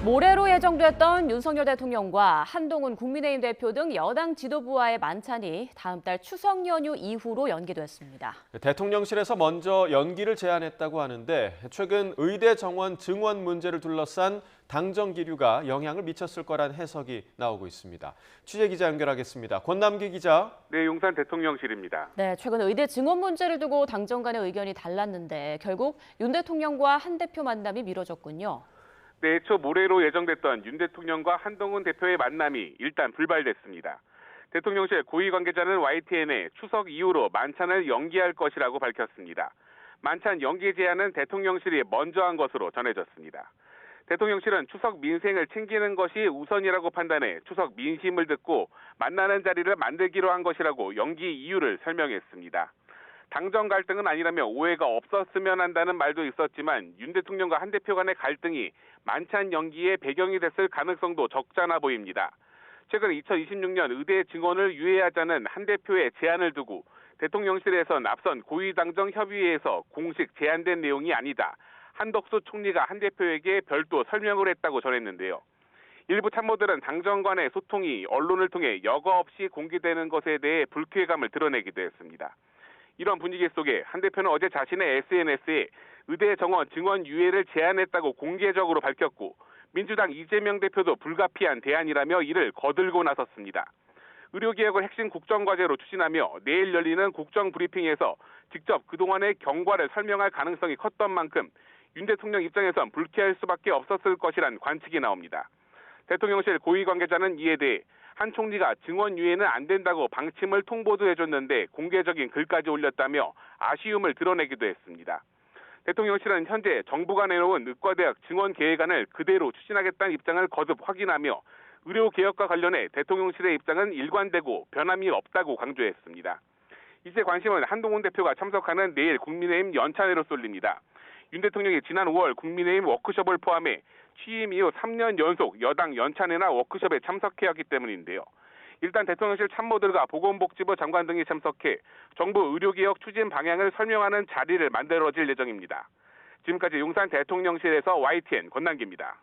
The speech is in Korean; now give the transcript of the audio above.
모레로 예정됐던 윤석열 대통령과 한동훈 국민의힘 대표 등 여당 지도부와의 만찬이 다음 달 추석 연휴 이후로 연기됐습니다. 대통령실에서 먼저 연기를 제안했다고 하는데 최근 의대 정원 증원 문제를 둘러싼 당정 기류가 영향을 미쳤을 거란 해석이 나오고 있습니다. 취재 기자 연결하겠습니다. 권남기 기자. 네, 용산 대통령실입니다. 네, 최근 의대 증원 문제를 두고 당정 간의 의견이 달랐는데 결국 윤 대통령과 한 대표 만남이 미뤄졌군요. 네, 초 모레로 예정됐던 윤 대통령과 한동훈 대표의 만남이 일단 불발됐습니다. 대통령실 고위 관계자는 YTN에 추석 이후로 만찬을 연기할 것이라고 밝혔습니다. 만찬 연기 제안은 대통령실이 먼저 한 것으로 전해졌습니다. 대통령실은 추석 민생을 챙기는 것이 우선이라고 판단해 추석 민심을 듣고 만나는 자리를 만들기로 한 것이라고 연기 이유를 설명했습니다. 당정 갈등은 아니라며 오해가 없었으면 한다는 말도 있었지만 윤 대통령과 한 대표 간의 갈등이 만찬 연기의 배경이 됐을 가능성도 적잖아 보입니다. 최근 2026년 의대 증원을 유예하자는 한 대표의 제안을 두고 대통령실에선 앞선 고위당정 협의회에서 공식 제안된 내용이 아니다. 한덕수 총리가 한 대표에게 별도 설명을 했다고 전했는데요. 일부 참모들은 당정 간의 소통이 언론을 통해 여과 없이 공개되는 것에 대해 불쾌감을 드러내기도 했습니다. 이런 분위기 속에 한 대표는 어제 자신의 SNS에 의대 정원 증원 유예를 제안했다고 공개적으로 밝혔고 민주당 이재명 대표도 불가피한 대안이라며 이를 거들고 나섰습니다. 의료개혁을 핵심 국정과제로 추진하며 내일 열리는 국정브리핑에서 직접 그동안의 경과를 설명할 가능성이 컸던 만큼 윤 대통령 입장에선 불쾌할 수밖에 없었을 것이란 관측이 나옵니다. 대통령실 고위 관계자는 이에 대해 한 총리가 증원 유예는 안 된다고 방침을 통보도 해줬는데 공개적인 글까지 올렸다며 아쉬움을 드러내기도 했습니다. 대통령실은 현재 정부가 내놓은 의과대학 증원 계획안을 그대로 추진하겠다는 입장을 거듭 확인하며 의료개혁과 관련해 대통령실의 입장은 일관되고 변함이 없다고 강조했습니다. 이제 관심은 한동훈 대표가 참석하는 내일 국민의힘 연찬회로 쏠립니다. 윤 대통령이 지난 5월 국민의힘 워크숍을 포함해 취임 이후 3년 연속 여당 연찬회나 워크숍에 참석해왔기 때문인데요. 일단 대통령실 참모들과 보건복지부 장관 등이 참석해 정부 의료개혁 추진 방향을 설명하는 자리를 만들어질 예정입니다. 지금까지 용산 대통령실에서 YTN 권남기입니다.